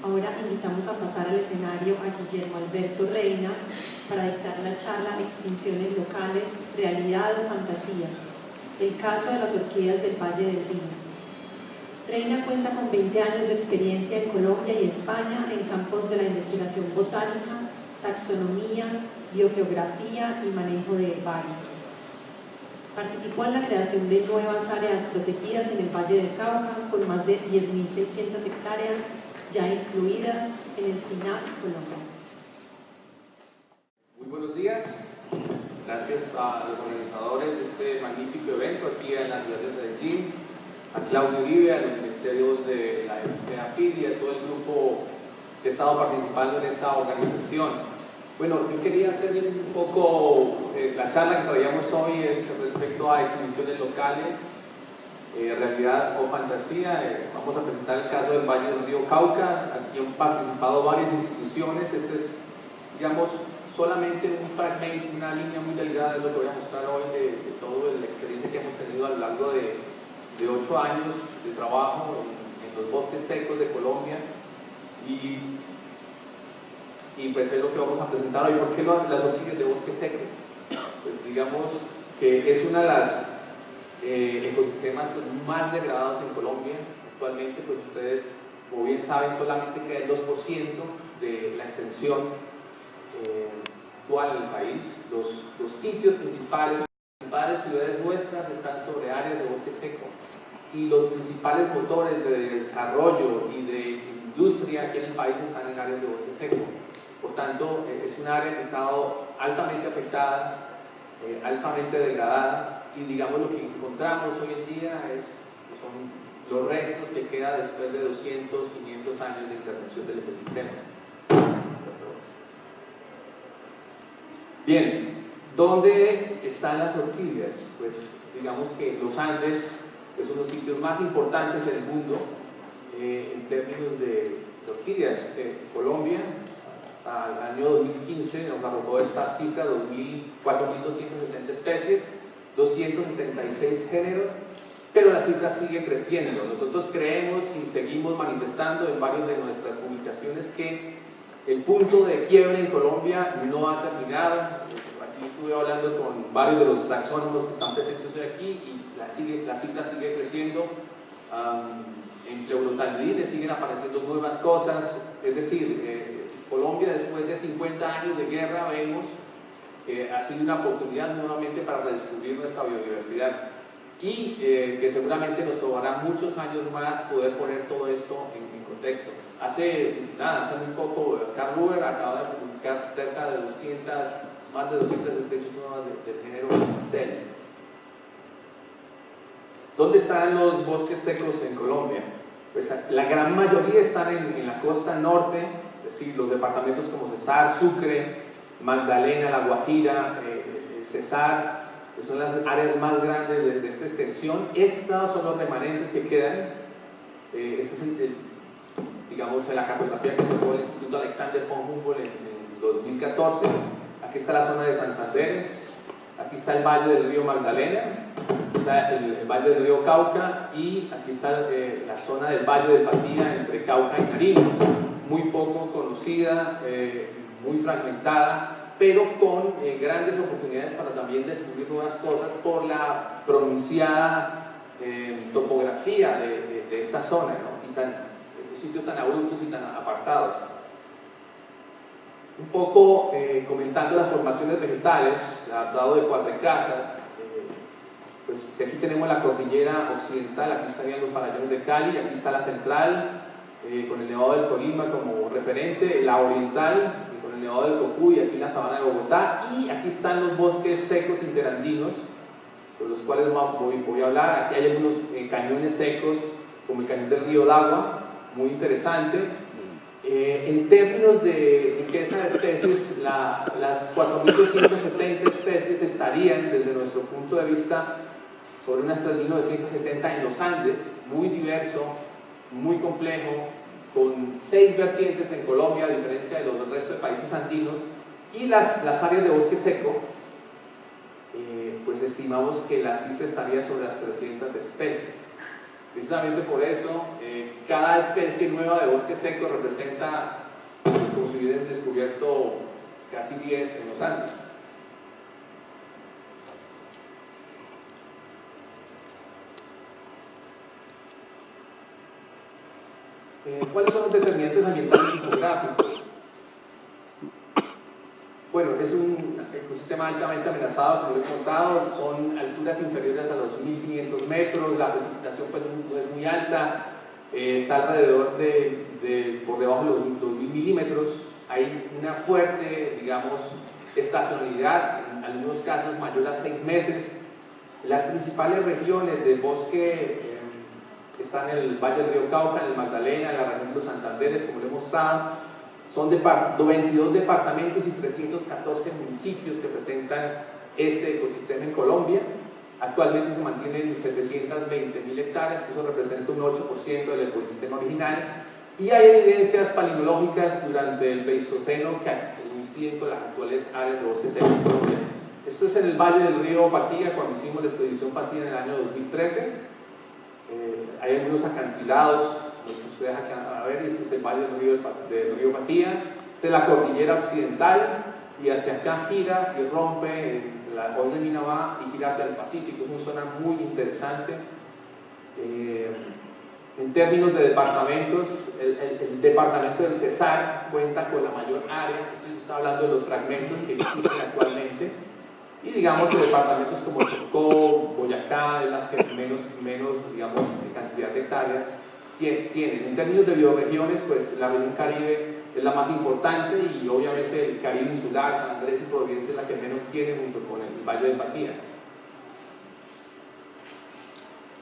Ahora invitamos a pasar al escenario a Guillermo Alberto Reina para dictar la charla Extinciones locales, realidad o fantasía, el caso de las orquídeas del Valle del Vino. Reina cuenta con 20 años de experiencia en Colombia y España en campos de la investigación botánica, taxonomía, biogeografía y manejo de herbarios. Participó en la creación de nuevas áreas protegidas en el Valle del Cauca, con más de 10.600 hectáreas ya incluidas en el SINAP Colombia. Muy buenos días, gracias a los organizadores de este magnífico evento aquí en la ciudad de Medellín, a Claudio Uribe, a los ministerios de la AFID y a todo el grupo que ha estado participando en esta organización. Bueno, yo quería hacer un poco, la charla que traíamos hoy es respecto a extinciones locales, realidad o fantasía. Vamos a presentar el caso del Valle del Río Cauca. Aquí han participado varias instituciones. Este es, digamos, solamente un fragmento, una línea muy delgada de lo que voy a mostrar hoy de toda la experiencia que hemos tenido a lo largo de 8 años de trabajo en los bosques secos de Colombia. Y pues es lo que vamos a presentar hoy. ¿Por qué las orquídeas de bosque seco? Pues digamos que es una de las ecosistemas más degradados en Colombia. Actualmente, pues ustedes, como bien saben, solamente queda el 2% de la extensión actual del país. Los sitios principales ciudades nuestras están sobre áreas de bosque seco, y los principales motores de desarrollo y de industria aquí en el país están en áreas de bosque seco. Por tanto, es un área que ha estado altamente afectada, altamente degradada, y digamos lo que encontramos hoy en día son los restos que quedan después de 200, 500 años de intervención del ecosistema. Bien, ¿dónde están las orquídeas? Pues digamos que los Andes es uno de los sitios más importantes en el mundo en términos de orquídeas. Colombia, hasta el año 2015, nos arrojó esta cifra de 4.270 especies, 276 géneros, pero la cifra sigue creciendo. Nosotros creemos y seguimos manifestando en varias de nuestras publicaciones que el punto de quiebre en Colombia no ha terminado. Aquí estuve hablando con varios de los taxónomos que están presentes hoy aquí, y la cifra sigue creciendo. En pleurotalidines siguen apareciendo nuevas cosas. Es decir, Colombia, después de 50 años de guerra, vemos que ha sido una oportunidad nuevamente para redescubrir nuestra biodiversidad, y que seguramente nos tomará muchos años más poder poner todo esto en contexto. Hace muy poco, Carl Ruber acaba de publicar cerca de más de 200 especies nuevas del género Stella. ¿Dónde están los bosques secos en Colombia? Pues la gran mayoría están en la costa norte, es decir, los departamentos como Cesar, Sucre, Magdalena, La Guajira, Cesar, que son las áreas más grandes de esta extensión. Estos son los remanentes que quedan. Esta es digamos, la cartografía que sacó el Instituto Alexander von Humboldt en 2014. Aquí está la zona de Santanderes, aquí está el Valle del Río Magdalena, aquí está el Valle del Río Cauca, y aquí está la zona del Valle del Patía entre Cauca y Nariño, muy poco conocida, muy fragmentada, pero con grandes oportunidades para también descubrir nuevas cosas por la pronunciada topografía de esta zona, ¿no? Y sitios tan abruptos y tan apartados. Un poco comentando las formaciones vegetales, adaptado de Cuatro Casas. Pues si aquí tenemos la cordillera occidental, aquí estarían los farallones de Cali, aquí está la central, con el Nevado del Tolima como referente, la oriental, con el Nevado del Cocuy, aquí la sabana de Bogotá, y aquí están los bosques secos interandinos, sobre los cuales voy a hablar. Aquí hay algunos cañones secos, como el cañón del Río Dagua, muy interesante. En términos de riqueza de especies, las 4.270 especies estarían, desde nuestro punto de vista, sobre unas 3.970 en los Andes, muy diverso, muy complejo, con 6 vertientes en Colombia, a diferencia de los del resto de países andinos. Y las áreas de bosque seco, pues estimamos que la cifra estaría sobre las 300 especies. Precisamente por eso, cada especie nueva de bosque seco representa, pues, como si hubieran descubierto casi 10 en los Andes. ¿Cuáles son los determinantes ambientales y geográficos? Bueno, es un ecosistema altamente amenazado, como lo he contado, son alturas inferiores a los 1500 metros, la precipitación pues, no es muy alta, está alrededor por debajo de los 2000 milímetros, hay una fuerte, digamos, estacionalidad, en algunos casos mayor a 6 meses. Las principales regiones del bosque están en el Valle del Río Cauca, en el Magdalena, en la región de los Santanderes, como lo he mostrado. Son 22 departamentos y 314 municipios que presentan este ecosistema en Colombia. Actualmente se mantienen 720.000 hectáreas, que eso representa un 8% del ecosistema original. Y hay evidencias palinológicas durante el Pleistoceno que coinciden con las actuales áreas de bosque seco en Colombia. Esto es en el Valle del Río Patía, cuando hicimos la expedición Patía en el año 2013. Hay algunos acantilados, lo que ustedes acá a ver, este es el Valle del Río Patía, esta es la cordillera occidental, y hacia acá gira y rompe la Hoz de Minabá y gira hacia el Pacífico. Es una zona muy interesante. En términos de departamentos, el departamento del Cesar cuenta con la mayor área, estoy hablando de los fragmentos que existen actualmente, y digamos departamentos como Chocó, Boyacá, las que menos digamos, cantidad de hectáreas tienen. En términos de bioregiones, pues la región Caribe es la más importante, y obviamente el Caribe insular, San Andrés y Providencia es la que menos tiene, junto con el Valle del Patía.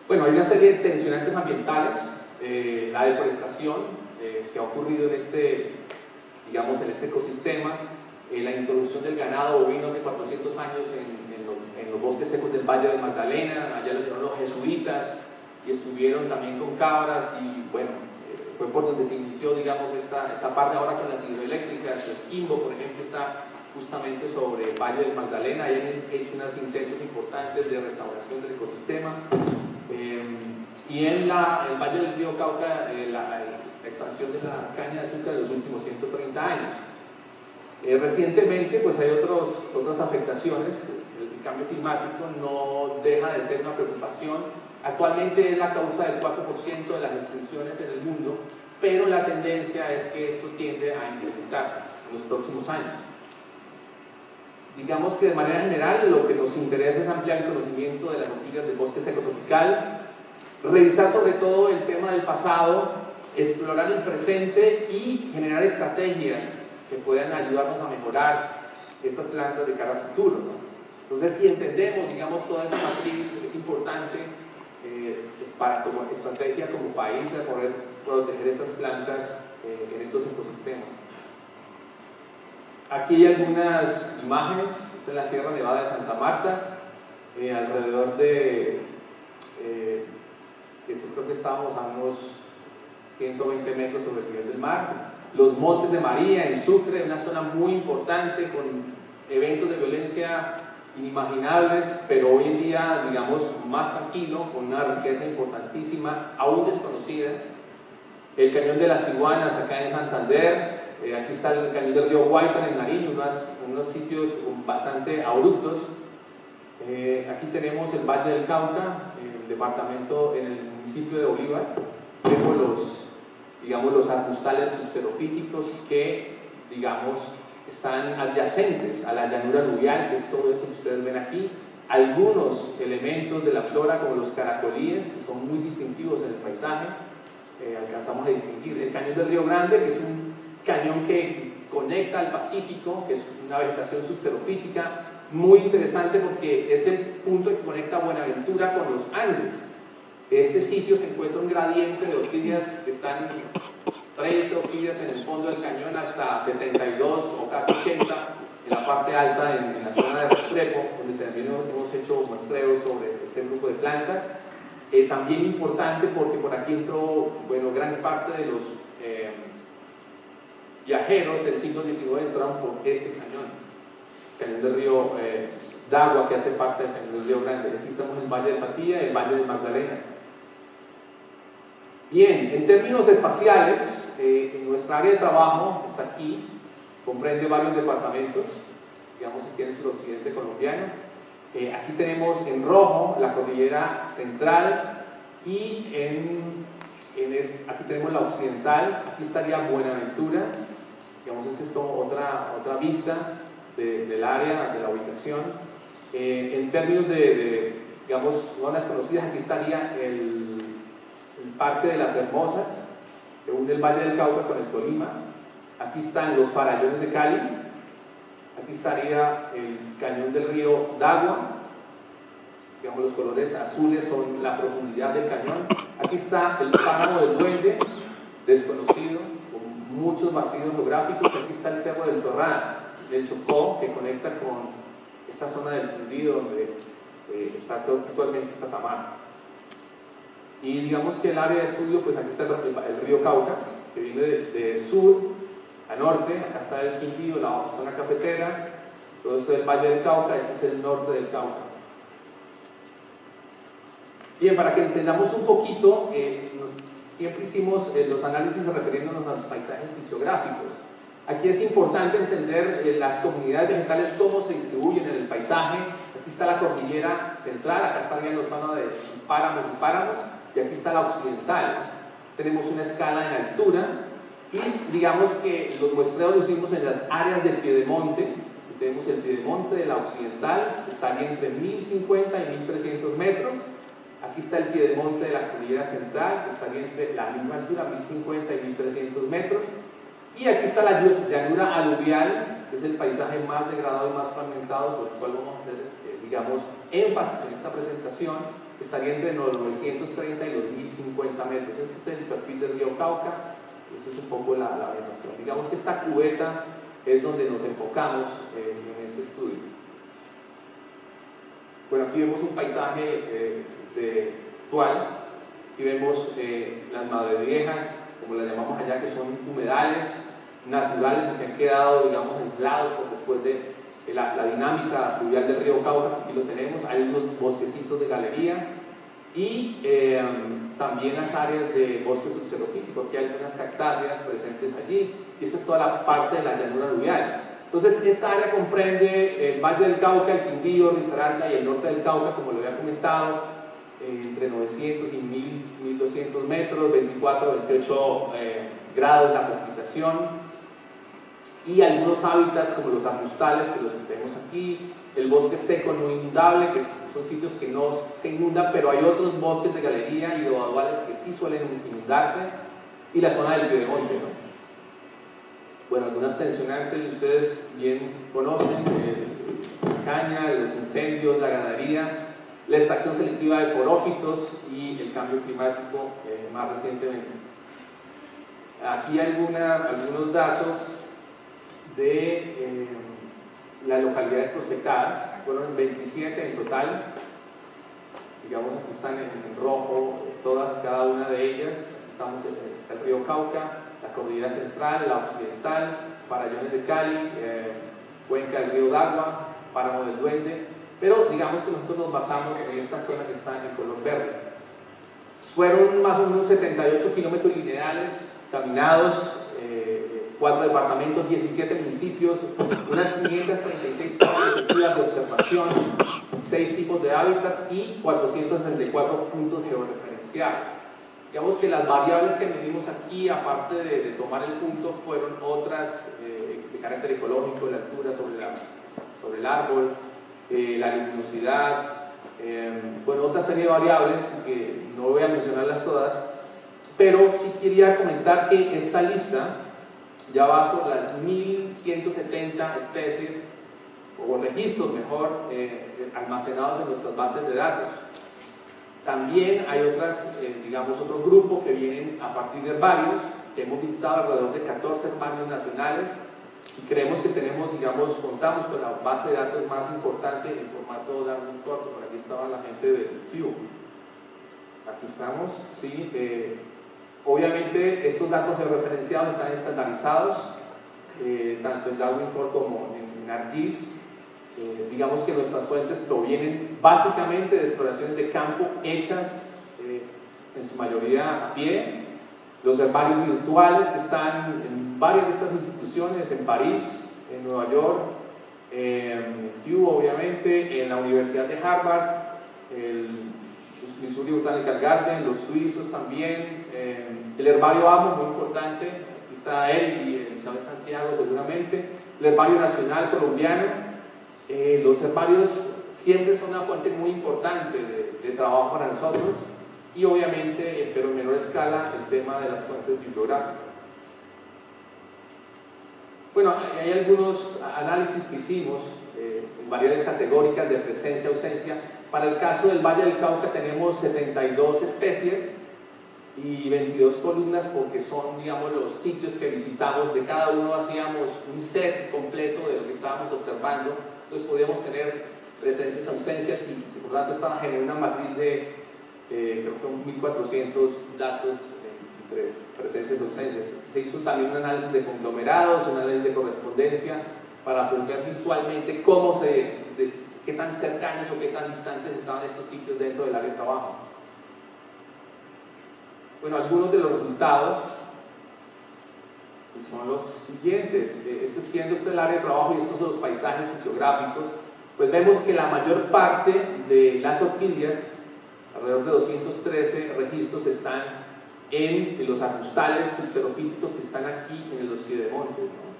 Bueno, hay una serie de tensionantes ambientales, la deforestación que ha ocurrido en este ecosistema, la introducción del ganado bovino hace 400 años en los bosques secos del Valle del Magdalena. Allá lo llevaron los jesuitas y estuvieron también con cabras, y bueno, fue por donde se inició, digamos, esta parte. Ahora con las hidroeléctricas, el Quimbo, por ejemplo, está justamente sobre el Valle del Magdalena. Hay hecho unos intentos importantes de restauración del ecosistema. Y en el Valle del Río Cauca, la expansión de la caña de azúcar de los últimos 130 años. Recientemente pues hay otras afectaciones. El cambio climático no deja de ser una preocupación. Actualmente es la causa del 4% de las extinciones en el mundo, pero la tendencia es que esto tiende a incrementarse en los próximos años. Digamos que de manera general lo que nos interesa es ampliar el conocimiento de las orquídeas del bosque seco tropical, revisar sobre todo el tema del pasado, explorar el presente y generar estrategias que puedan ayudarnos a mejorar estas plantas de cara al futuro, ¿no? Entonces, si entendemos, digamos, toda esa matriz, es importante para como estrategia, como país, poder proteger estas plantas en estos ecosistemas. Aquí hay algunas imágenes. Esta es la Sierra Nevada de Santa Marta, alrededor de, esto creo que estábamos a unos 120 metros sobre el nivel del mar. Los Montes de María en Sucre, una zona muy importante con eventos de violencia inimaginables, pero hoy en día, digamos, más tranquilo, con una riqueza importantísima, aún desconocida. El Cañón de las Iguanas acá en Santander, aquí está el Cañón del Río Guaitán en Nariño, unos sitios bastante abruptos. Aquí tenemos el Valle del Cauca, el departamento, en el municipio de Bolívar. Tenemos los arbustales subxerofíticos que, digamos, están adyacentes a la llanura aluvial, que es todo esto que ustedes ven aquí. Algunos elementos de la flora, como los caracolíes, que son muy distintivos en el paisaje, alcanzamos a distinguir. El Cañón del Río Grande, que es un cañón que conecta al Pacífico, que es una vegetación subxerofítica, muy interesante porque es el punto que conecta Buenaventura con los Andes. Este sitio se encuentra un gradiente de orquídeas que están 3 orquídeas en el fondo del cañón hasta 72 o casi 80 en la parte alta, en la zona de Restrepo, donde también hemos hecho muestreos sobre este grupo de plantas. También importante porque por aquí entró, bueno, gran parte de los viajeros del siglo XIX entraron por este cañón, Cañón del Río Dagua, que hace parte del Cañón del Río Grande. Aquí estamos en el Valle del Patía y el Valle del Magdalena. Bien, en términos espaciales, nuestra área de trabajo, que está aquí, comprende varios departamentos. Digamos, aquí en el suroccidente colombiano. Aquí tenemos en rojo la cordillera central y aquí tenemos la occidental. Aquí estaría Buenaventura. Digamos, esta es como otra vista del área, de la ubicación. En términos de digamos, zonas conocidas, aquí estaría el Parque de las Hermosas, que une el Valle del Cauca con el Tolima. Aquí están los farallones de Cali. Aquí estaría el cañón del río Dagua. Digamos, los colores azules son la profundidad del cañón. Aquí está el páramo del Duende, desconocido, con muchos vacíos geográficos. Aquí está el Cerro del Torrán, del Chocó, que conecta con esta zona del Quindío, donde está actualmente Tatamar. Y digamos que el área de estudio, pues aquí está el río Cauca, que viene de sur a norte. Acá está el Quindío, la zona cafetera, todo esto es el Valle del Cauca, este es el norte del Cauca. Bien, para que entendamos un poquito, siempre hicimos los análisis refiriéndonos a los paisajes fisiográficos. Aquí es importante entender las comunidades vegetales, cómo se distribuyen en el paisaje. Aquí está la cordillera central, acá estarían los zonas de páramos y páramos, y aquí está la occidental. Tenemos una escala en altura, y digamos que los muestreos los hicimos en las áreas del piedemonte. Tenemos el piedemonte de la occidental, estaría entre 1050 y 1300 metros. Aquí está el piedemonte de la cordillera central, que estaría entre la misma altura, 1050 y 1300 metros. Y aquí está la llanura aluvial, que es el paisaje más degradado y más fragmentado, sobre el cual vamos a hacer, digamos, énfasis en esta presentación. Estaría entre los 930 y los 1050 metros. Este es el perfil del río Cauca, esa es un poco la vegetación. Digamos que esta cubeta es donde nos enfocamos en este estudio. Bueno, aquí vemos un paisaje actual, y vemos las madreviejas, como las llamamos allá, que son humedales naturales que han quedado, digamos, aislados después de la dinámica fluvial del río Cauca, que aquí lo tenemos. Hay unos bosquecitos de galería y también las áreas de bosque subxerofítico, aquí hay algunas cactáceas presentes allí, y esta es toda la parte de la llanura aluvial. Entonces, esta área comprende el Valle del Cauca, el Quindío, Risaralda y el norte del Cauca, como lo había comentado, entre 900 y 1200 metros, 24, 28 grados la precipitación, y algunos hábitats como los arbustales, que los vemos aquí, el bosque seco no inundable, que son sitios que no se inundan, pero hay otros bosques de galería y de baduales que sí suelen inundarse, y la zona del piedemonte, ¿no? Bueno, algunas tensionantes ustedes bien conocen, la caña, los incendios, la ganadería, la extracción selectiva de forófitos y el cambio climático más recientemente. Aquí hay algunos datos de las localidades prospectadas. Fueron 27 en total. Digamos, aquí están en rojo todas y cada una de ellas. Aquí está el río Cauca, la cordillera central, la occidental, farallones de Cali, cuenca del río Dagua, páramo del Duende. Pero digamos que nosotros nos basamos en esta zona que está en color verde. Fueron más o menos 78 kilómetros lineales caminados, 4 departamentos, 17 municipios, unas 536 perspectivas de observación, 6 tipos de hábitats y 464 puntos georreferenciados. Digamos que las variables que medimos aquí, aparte de tomar el punto, fueron otras de carácter ecológico, la altura sobre el árbol, la luminosidad, bueno, otra serie de variables que no voy a mencionarlas todas, pero sí quería comentar que esta lista ya va sobre las 1170 especies, o registros mejor, almacenados en nuestras bases de datos. También hay digamos, otro grupo que vienen a partir de herbarios, que hemos visitado alrededor de 14 herbarios nacionales, y creemos que contamos con la base de datos más importante en formato Darwin corto. Por aquí estaba la gente del Q. Aquí estamos, sí. Obviamente estos datos georreferenciados están estandarizados, tanto en Darwin Core como en ArcGIS. Digamos que nuestras fuentes provienen básicamente de exploraciones de campo hechas en su mayoría a pie, los herbarios virtuales que están en varias de estas instituciones, en París, en Nueva York, en Kew, obviamente, en la Universidad de Harvard, el Missouri Botanical Garden, los suizos también, el herbario AMO, muy importante, aquí está Eric y Elizabeth Santiago seguramente, el herbario nacional colombiano. Los herbarios siempre son una fuente muy importante de trabajo para nosotros, y obviamente, pero en menor escala, el tema de las fuentes bibliográficas. Bueno, hay algunos análisis que hicimos en variedades categóricas de presencia, ausencia. Para el caso del Valle del Cauca tenemos 72 especies y 22 columnas, porque son, digamos, los sitios que visitamos. De cada uno hacíamos un set completo de lo que estábamos observando. Entonces podíamos tener presencias, ausencias, y por lo tanto estaba generando una matriz de creo que 1400 datos entre presencias y ausencias. Se hizo también un análisis de conglomerados, un análisis de correspondencia, para poder ver visualmente qué tan cercanos o qué tan distantes estaban estos sitios dentro del área de trabajo. Bueno, algunos de los resultados son los siguientes. Siendo este el área de trabajo y estos son los paisajes fisiográficos, pues vemos que la mayor parte de las orquídeas, alrededor de 213 registros, están en los arbustales subxerofíticos que están aquí en el Osquidemonte, ¿no?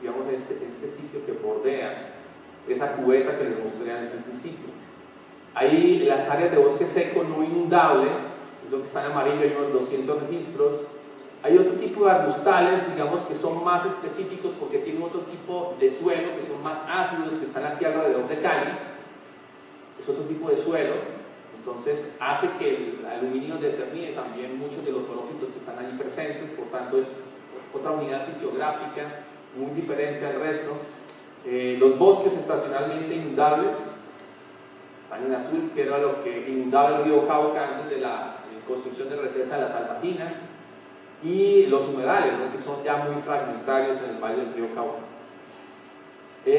Digamos, este sitio que bordea esa cubeta que les mostré al principio. Ahí las áreas de bosque seco no inundable, es lo que está en amarillo, hay unos 200 registros. Hay otro tipo de arbustales, digamos, que son más específicos porque tienen otro tipo de suelo, que son más ácidos, que están aquí alrededor de Cali. Es otro tipo de suelo, entonces hace que el aluminio determine también muchos de los forófitos que están allí presentes. Por tanto, es otra unidad fisiográfica muy diferente al resto. Los bosques estacionalmente inundables están en azul, que era lo que inundaba el río Cauca antes de la construcción de la represa de la Salvatina, y los humedales, ¿no?, que son ya muy fragmentarios en el valle del río Cauca.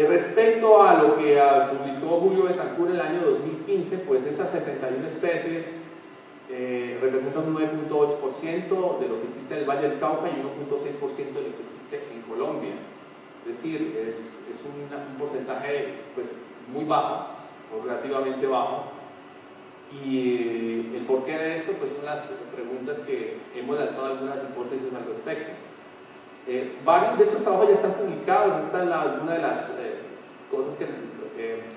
Respecto a lo que publicó Julio Betancourt en el año 2015, pues esas 71 especies representan un 9.8% de lo que existe en el valle del Cauca y 1.6% de lo que existe en Colombia. Es decir, es un porcentaje pues muy bajo, o relativamente bajo. Y el porqué de esto, pues son las preguntas que hemos lanzado algunas hipótesis al respecto. Varios de estos trabajos ya están publicados. Esta es una de las cosas que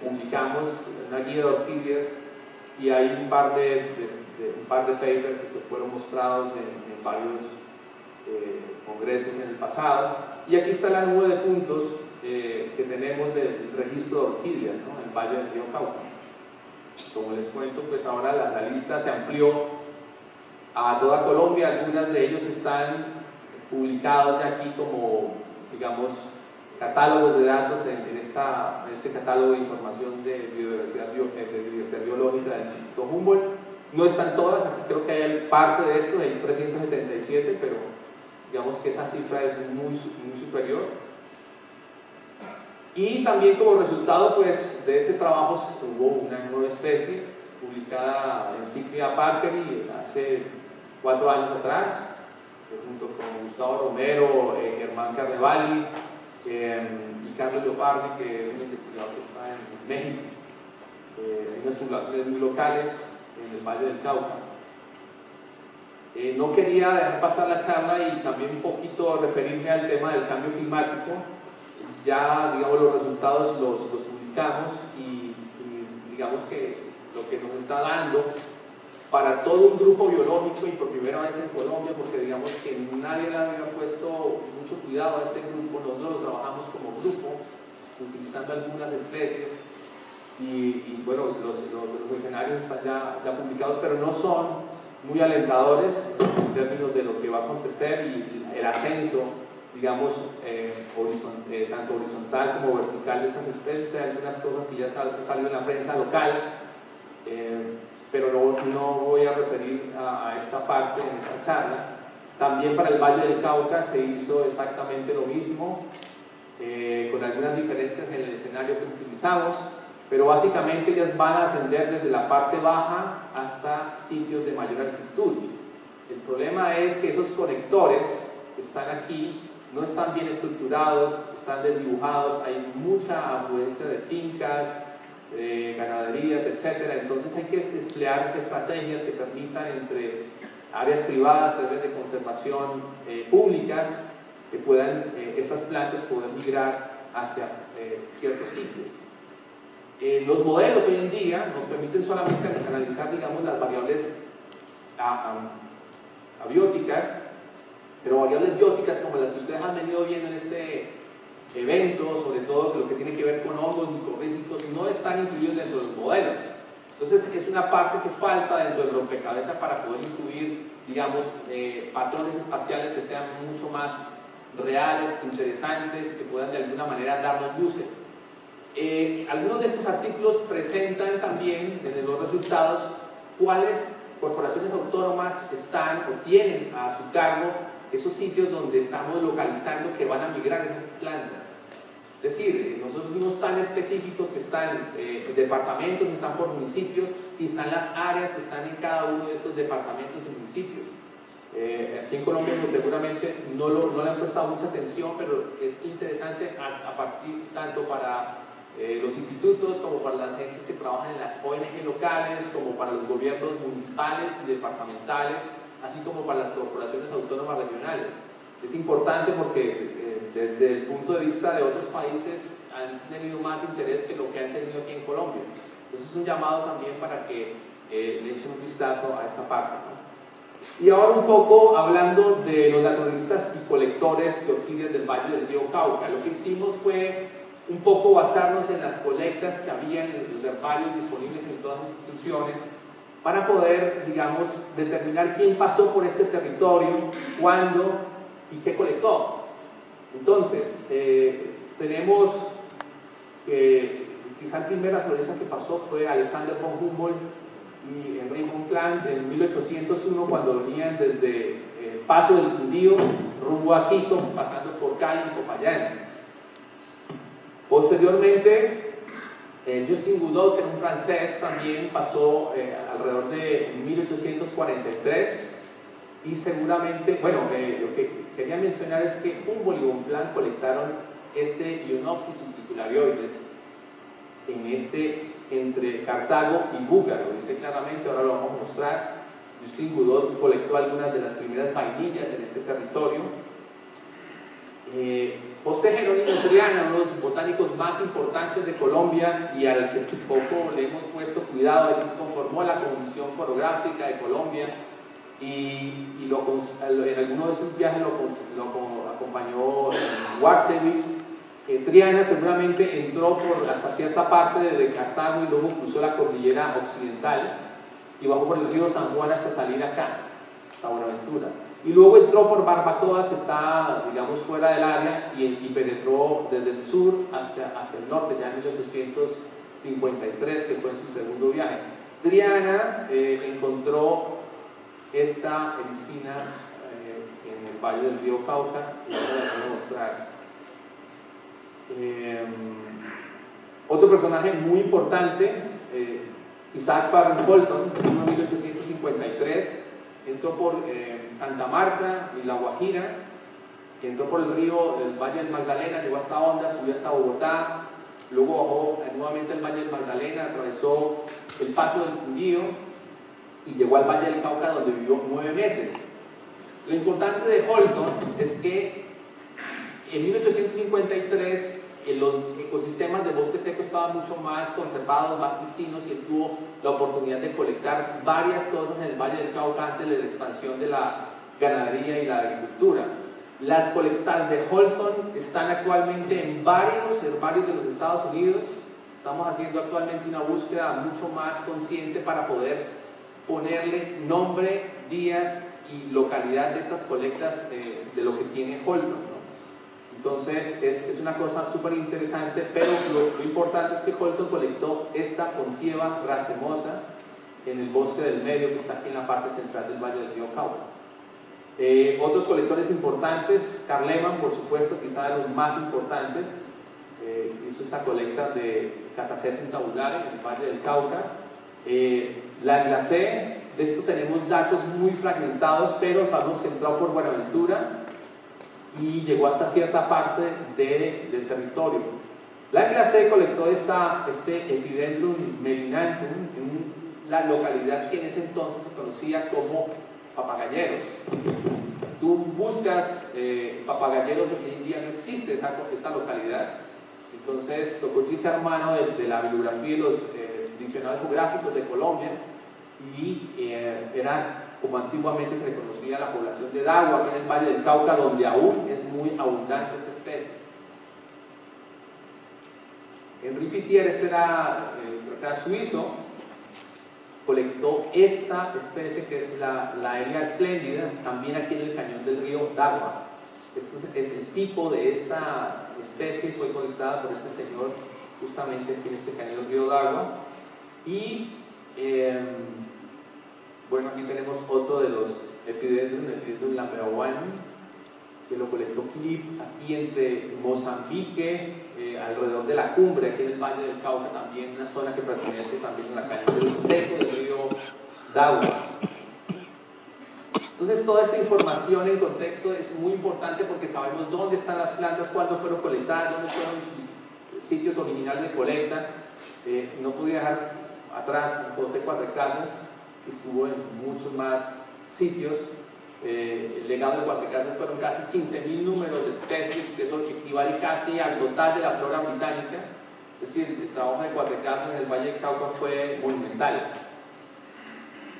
publicamos, una guía de orquídeas, y hay un par de papers que se fueron mostrados en varios congresos en el pasado. Y aquí está la nube de puntos que tenemos del registro de orquídeas, ¿no?, en el Valle del Río Cauca. Como les cuento, pues ahora la lista se amplió a toda Colombia. Algunas de ellos están publicados ya aquí como, digamos, catálogos de datos en este catálogo de información de biodiversidad biológica del Instituto Humboldt. No están todas, aquí creo que hay parte de esto, hay 377, pero digamos que esa cifra es muy superior. Y también como resultado, pues, de este trabajo hubo una nueva especie publicada en Cyclia Parkeri hace 4 años atrás, junto con Gustavo Romero, Germán Carnevali y Carlos Leopardi, que es un investigador que está en México. Hay unas poblaciones muy locales en el Valle del Cauca. No quería dejar pasar la charla y también un poquito referirme al tema del cambio climático. Ya, digamos, los resultados los publicamos y digamos que lo que nos está dando para todo un grupo biológico, y por primera vez en Colombia, porque digamos que nadie le había puesto mucho cuidado a este grupo. Nosotros lo trabajamos como grupo, utilizando algunas especies, y bueno, los escenarios están ya publicados, pero no son muy alentadores en términos de lo que va a acontecer y el ascenso, digamos, tanto horizontal como vertical de estas especies. Hay algunas cosas que ya salió en la prensa local, pero no voy a referir a esta parte en esta charla. También para el Valle del Cauca se hizo exactamente lo mismo, con algunas diferencias en el escenario que utilizamos, pero básicamente ellas van a ascender desde la parte baja hasta sitios de mayor altitud. El problema es que esos conectores que están aquí no están bien estructurados, están desdibujados, hay mucha afluencia de fincas, ganaderías, etc. Entonces hay que emplear estrategias que permitan entre áreas privadas, áreas de conservación públicas, que puedan estas plantas poder migrar hacia ciertos sitios. Los modelos hoy en día nos permiten solamente analizar, digamos, las variables abióticas, pero variables bióticas como las que ustedes han venido viendo en este evento, sobre todo lo que tiene que ver con hongos, micorrízicos, no están incluidos dentro de los modelos. Entonces es una parte que falta dentro del rompecabezas para poder incluir, digamos, patrones espaciales que sean mucho más reales, interesantes, que puedan de alguna manera darnos luces. Algunos de estos artículos presentan también en los resultados cuáles corporaciones autónomas están o tienen a su cargo esos sitios donde estamos localizando que van a migrar esas plantas. Es decir, nosotros fuimos tan específicos que están departamentos, están por municipios y están las áreas que están en cada uno de estos departamentos y municipios. Aquí en Colombia pues, seguramente no le han prestado mucha atención, pero es interesante a partir tanto para los institutos como para las gentes que trabajan en las ONG locales, como para los gobiernos municipales y departamentales, así como para las corporaciones autónomas regionales. Es importante porque desde el punto de vista de otros países han tenido más interés que lo que han tenido aquí en Colombia. Entonces es un llamado también para que le echen un vistazo a esta parte, ¿no? Y ahora un poco hablando de los naturalistas y colectores de orquídeas del Valle del Río Cauca. Lo que hicimos fue un poco basarnos en las colectas que había en los herbarios disponibles en todas las instituciones para poder, digamos, determinar quién pasó por este territorio, cuándo y qué colectó. Entonces, tenemos quizá el primer naturalista que pasó fue Alexander von Humboldt y Henri Monplan en 1801, cuando venían desde el Paso del Quindío rumbo a Quito, pasando por Cali y Popayán. Posteriormente, Justin Goudot, que era un francés, también pasó alrededor de 1843 y seguramente, bueno, lo que quería mencionar es que Humboldt y Bonpland colectaron este Ionopsis utricularioides entre Cartago y Búgaro, dice claramente, ahora lo vamos a mostrar. Justin Goudot colectó algunas de las primeras vainillas en este territorio. José Jerónimo Triana, uno de los botánicos más importantes de Colombia y al que poco le hemos puesto cuidado, él conformó la Comisión Forográfica de Colombia y en alguno de sus viajes lo acompañó Warsewicz. Triana seguramente entró hasta cierta parte de Cartago y luego cruzó la cordillera occidental y bajó por el río San Juan hasta salir acá, hasta Buenaventura. Y luego entró por Barbacoas, que está, digamos, fuera del área, y penetró desde el sur hacia el norte, ya en 1853, que fue en su segundo viaje. Triana encontró esta erisina en el Valle del Río Cauca, y ahora la voy a mostrar. Otro personaje muy importante, Isaac Farren Holton, que nació en 1853, entró por Santa Marta y La Guajira, entró por el Valle del Magdalena, llegó hasta Honda, subió hasta Bogotá, luego bajó nuevamente al Valle del Magdalena, atravesó el Paso del Quindío y llegó al Valle del Cauca, donde vivió 9 meses. Lo importante de Holton es que en 1853 los ecosistemas de bosque seco estaban mucho más conservados, más pristinos, y él tuvo la oportunidad de colectar varias cosas en el Valle del Cauca antes de la expansión de la ganadería y la agricultura. Las colectas de Holton están actualmente en varios herbarios de los Estados Unidos. Estamos haciendo actualmente una búsqueda mucho más consciente para poder ponerle nombre, días y localidad de estas colectas de lo que tiene Holton, ¿no? Entonces es una cosa súper interesante, pero lo importante es que Holton colectó esta Pontieva racemosa en el bosque del medio, que está aquí en la parte central del Valle del Río Cauca. Otros colectores importantes, Carl Lehmann, por supuesto, quizá de los más importantes, hizo esta colecta de Catasetum tabulare en el Valle del Cauca. Langlacé de esto tenemos datos muy fragmentados, pero sabemos que entró por Buenaventura y llegó hasta cierta parte del territorio. La clase colectó este Epidendrum melinanthum en la localidad que en ese entonces se conocía como Papagayeros. Si tú buscas Papagayeros, hoy en día no existe esta localidad. Entonces tocó echar mano de la bibliografía y los diccionarios geográficos de Colombia, y era como antiguamente se le conocía la población de Dagua, aquí en el Valle del Cauca, donde aún es muy abundante esta especie. Henri Pittier, era suizo, colectó esta especie que es la Elia espléndida, también aquí en el cañón del río Dagua. Este es el tipo de esta especie, fue colectada por este señor justamente aquí en este cañón del río Dagua. Y bueno, aquí tenemos otro de los Epidendrum lambeauanum, que lo colectó Clip aquí entre Mozambique, alrededor de la cumbre, aquí en el Valle del Cauca, también una zona que pertenece también a la cañón del seco del río Dagua. Entonces, toda esta información en contexto es muy importante porque sabemos dónde están las plantas, cuándo fueron colectadas, dónde fueron sus sitios originales de colecta. No pude dejar atrás a José Cuatrecasas, que estuvo en muchos más sitios. El legado de Cuatrecasas fueron casi 15.000 números de especies, que eso equivale casi al total de la flora británica. Es decir, el trabajo de Cuatrecasas en el Valle del Cauca fue monumental.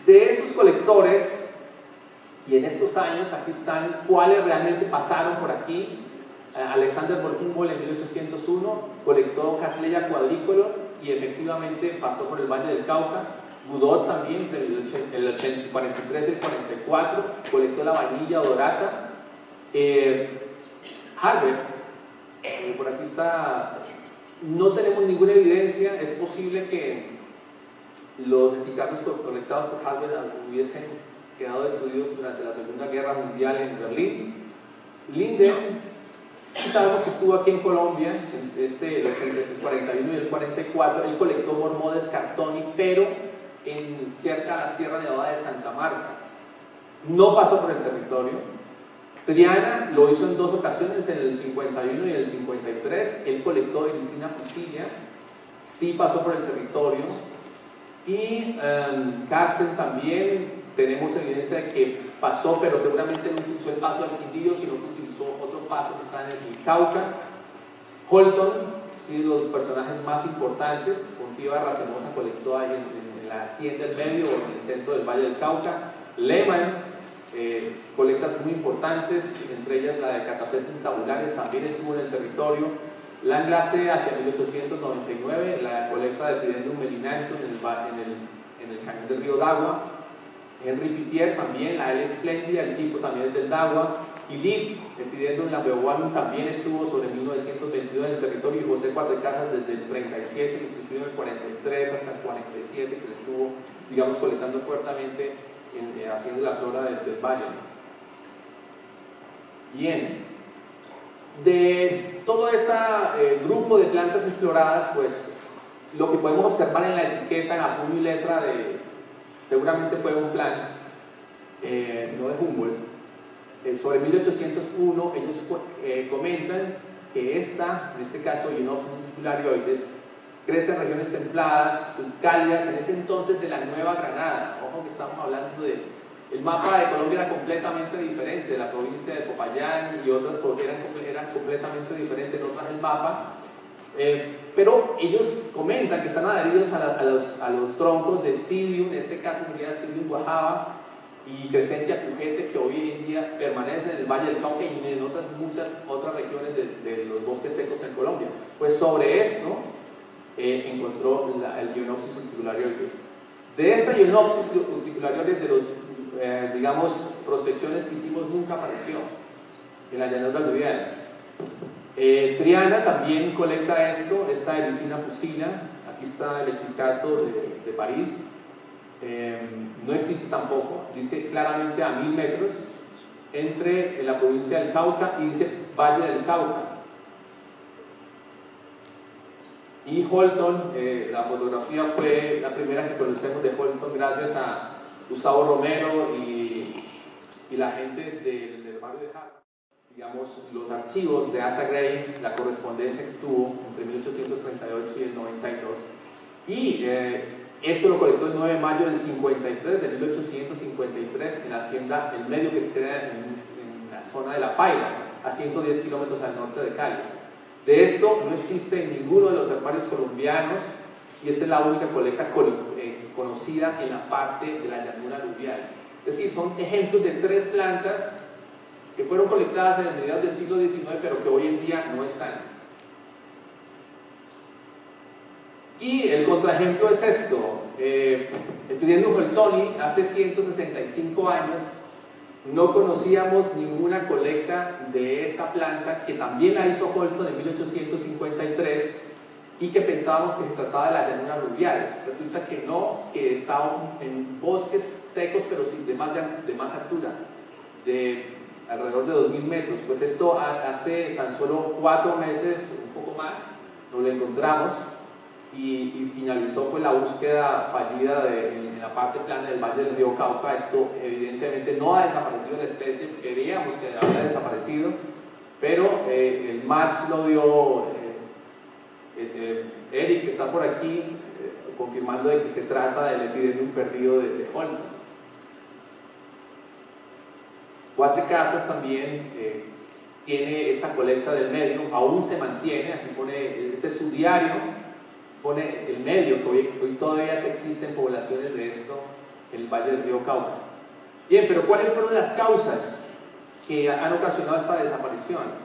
De esos colectores, y en estos años, aquí están cuáles realmente pasaron por aquí. Alexander von Humboldt en 1801 colectó Cattleya quadricolor y efectivamente pasó por el Valle del Cauca. Godot también, entre el 43 y el 44, colectó la vainilla odorata. Harvard, por aquí está, no tenemos ninguna evidencia, es posible que los esticardos colectados por Harvard hubiesen quedado destruidos durante la Segunda Guerra Mundial en Berlín. Linden, sí sabemos que estuvo aquí en Colombia, el 41 y el 44, él colectó Mormodes cartoni, pero cerca a la Sierra Nevada de Santa Marta. No pasó por el territorio. Triana lo hizo en dos ocasiones, en el 51 y el 53, él colectó Ericina pusilla, sí pasó por el territorio. Y Carsten también, tenemos evidencia de que pasó, pero seguramente no utilizó el paso del Quindío, sino que utilizó otro paso que está en el Cauca. Holton, sí, los personajes más importantes. Pontiva Racemosa colectó ahí en la Hacienda del Medio o en el centro del Valle del Cauca. Lehmann, colectas muy importantes, entre ellas la de Catasetum tabulares, también estuvo en el territorio. Langlase hacia 1899, la colecta de Epidendrum melinanthum en el cañón del río Dagua. Henri Pittier también, la L espléndida, el tipo también es del Dagua. Philippe, Epidendrum lambeauanum, también estuvo sobre 1922 en el territorio, y José Cuatrecasas desde el 37, inclusive en el 43 hasta el 47, que le estuvo, digamos, colectando fuertemente, haciendo la flora del valle. Bien, de todo este grupo de plantas exploradas, pues lo que podemos observar en la etiqueta, en la puño y letra seguramente fue un plant, no de Humboldt. Sobre 1801 ellos comentan que en este caso Eunopsis utricularioides, crece en regiones templadas, subcálidas, en ese entonces de la Nueva Granada. Ojo que estamos hablando el mapa de Colombia era completamente diferente, la provincia de Popayán y otras eran completamente diferentes, no traje el mapa, pero ellos comentan que están adheridos a los troncos de Cidium, en este caso sería Cidium guajava, y Crescentia cujete, que hoy en día permanecen en el Valle del Cauca y en muchas otras regiones de los bosques secos en Colombia. Pues sobre esto encontró el Eunopsis utricularioides. De esta Eunopsis utricularioides, de los digamos, prospecciones que hicimos, nunca apareció en la llanura aluvial. Triana también colecta esta Ericina pusilla, aquí está el lexicato de París, no existe tampoco, dice claramente a 1000 metros entre la provincia del Cauca y dice Valle del Cauca. Y Holton, la fotografía fue la primera que conocemos de Holton gracias a Gustavo Romero y la gente del barrio de Harvard, digamos, los archivos de Asa Gray, la correspondencia que tuvo entre 1838 y el 92, y esto lo colectó el 9 de mayo del 53, de 1853, en la hacienda El Medio, que queda en la zona de La Paila, a 110 kilómetros al norte de Cali. De esto no existe en ninguno de los herbarios colombianos, y esta es la única colecta conocida en la parte de la llanura aluvial. Es decir, son ejemplos de 3 plantas que fueron colectadas en mediados del siglo XIX, pero que hoy en día no están. Y el contraejemplo es esto. Epidendrum Holtoni, hace 165 años, no conocíamos ninguna colecta de esta planta, que también la hizo Holton en 1853, y que pensábamos que se trataba de la llanura aluvial. Resulta que no, que estaba en bosques secos, pero sí de más altura, de alrededor de 2000 metros. Pues esto hace tan solo 4 meses, un poco más, nos lo encontramos, y finalizó pues la búsqueda fallida en la parte plana del Valle del Río Cauca. Esto evidentemente no ha desaparecido la especie, queríamos que había desaparecido, pero el MATS lo dio. Eric, que está por aquí, confirmando de que se trata del epidendrum perdido de Holton. Cuatro Casas también tiene esta colecta del medio, aún se mantiene. Aquí pone, ese es su diario, pone el medio, que hoy todavía existen poblaciones de esto en el Valle del Río Cauca. Bien, pero ¿cuáles fueron las causas que han ocasionado esta desaparición?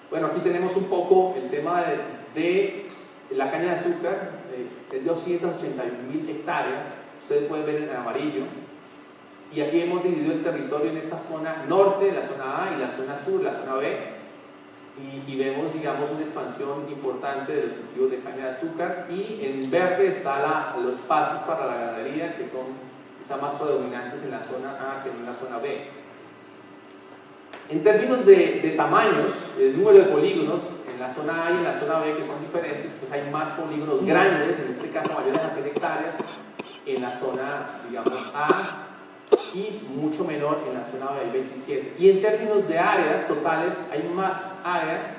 Bueno, aquí tenemos un poco el tema de la caña de azúcar, es de 281.000 hectáreas, ustedes pueden ver en amarillo, y aquí hemos dividido el territorio en esta zona norte, la zona A, y la zona sur, la zona B, y vemos, digamos, una expansión importante de los cultivos de caña de azúcar, y en verde están los pastos para la ganadería, que son quizá más predominantes en la zona A que en la zona B. En términos de tamaños, el número de polígonos en la zona A y en la zona B, que son diferentes, pues hay más polígonos grandes, en este caso mayores a 100 hectáreas, en la zona, digamos, A, y mucho menor en la zona B, hay 27. Y en términos de áreas totales, hay más área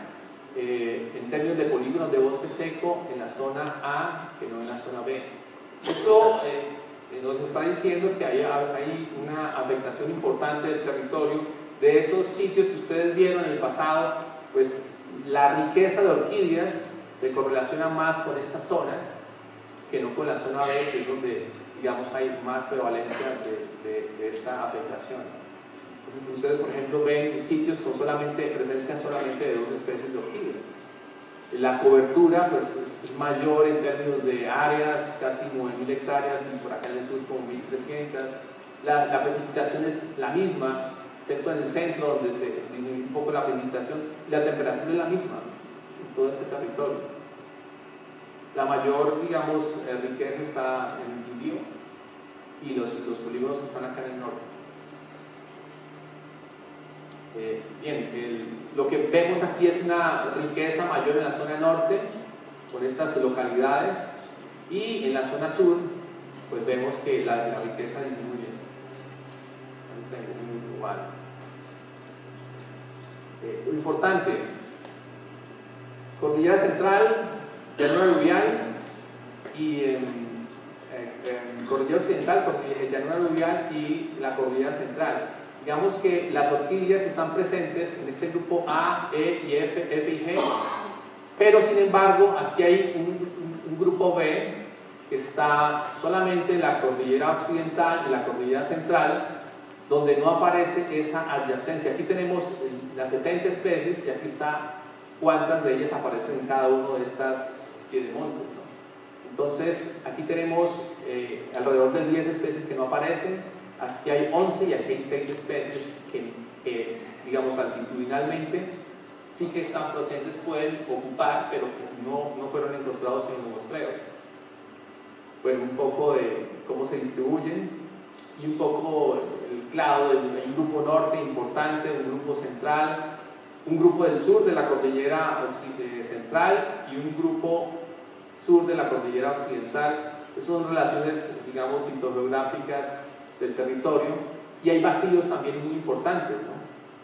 en términos de polígonos de bosque seco en la zona A que no en la zona B. Esto nos está diciendo que hay una afectación importante del territorio. De esos sitios que ustedes vieron en el pasado, pues la riqueza de orquídeas se correlaciona más con esta zona que no con la zona B, que es donde, digamos, hay más prevalencia de esta afectación. Entonces, ustedes, por ejemplo, ven sitios con presencia solamente de 2 especies de orquídea. La cobertura pues, es mayor en términos de áreas, casi 9.000 hectáreas, y por acá en el sur como 1.300. La precipitación es la misma, excepto en el centro, donde se disminuye un poco la precipitación, y la temperatura es la misma en todo este territorio. La mayor, digamos, riqueza está en el Quindío y los polígonos que están acá en el norte. Bien, lo que vemos aquí es una riqueza mayor en la zona norte, con estas localidades, y en la zona sur, pues vemos que la riqueza disminuye. Importante, cordillera central, llanura aluvial, y cordillera occidental, llanura aluvial y la cordillera central. Digamos que las orquídeas están presentes en este grupo A, E y F y G, pero sin embargo aquí hay un grupo B que está solamente en la cordillera occidental y la cordillera central, donde no aparece esa adyacencia. Aquí tenemos las 70 especies y aquí está cuántas de ellas aparecen en cada uno de estas piedemontes, ¿no? Entonces, aquí tenemos alrededor de 10 especies que no aparecen, aquí hay 11 y aquí hay 6 especies que digamos, altitudinalmente sí que están presentes, pueden ocupar, pero que no fueron encontrados en los muestreos. Bueno, un poco de cómo se distribuyen y un poco el clado. Hay un grupo norte importante, un grupo central, un grupo del sur de la cordillera central y un grupo sur de la cordillera occidental, Esas son relaciones, digamos, fitogeográficas del territorio, y hay vacíos también muy importantes, ¿no?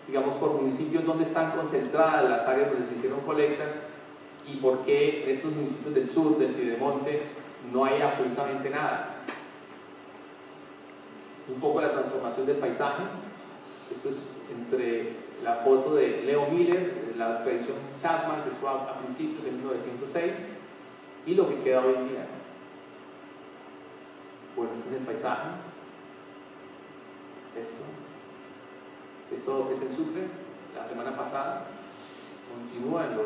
Digamos, por municipios donde están concentradas las áreas donde se hicieron colectas y por qué en estos municipios del sur, del Piedemonte, no hay absolutamente nada. Un poco la transformación del paisaje. Esto es entre la foto de Leo Miller, la expedición Chapman, que fue a principios de 1906, y lo que queda hoy en día. Bueno, este es el paisaje. Esto es en Sucre, la semana pasada. Continúan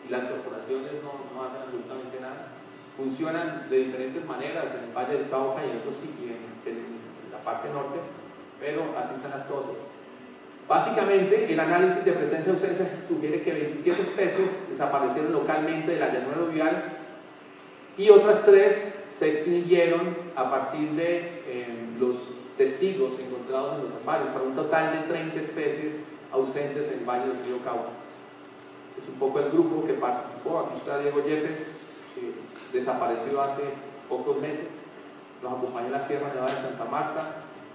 y las corporaciones no hacen absolutamente nada. Funcionan de diferentes maneras en el Valle del Cauca y en otros sitios, en la parte norte, pero así están las cosas. Básicamente, el análisis de presencia y ausencia sugiere que 27 especies desaparecieron localmente de la llanura aluvial y otras 3 se extinguieron a partir de los testigos encontrados en los acuarios, para un total de 30 especies ausentes en el Valle del Río Cauca. Es un poco el grupo que participó. Aquí está Diego Yepes, que desapareció hace pocos meses. Nos acompañó en la Sierra Nevada de Santa Marta.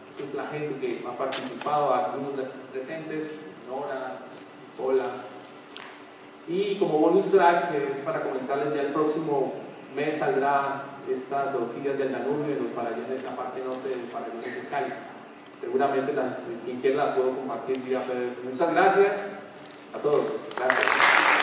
Esa es la gente que ha participado, algunos presentes, Nora, Nicola. Y como bonus track, es para comentarles, ya el próximo mes saldrá estas orquídeas del Danubio en los farallones, la parte norte del farallón de Cali. Seguramente quien quiera la puedo compartir vía PDF. Muchas gracias a todos. Gracias.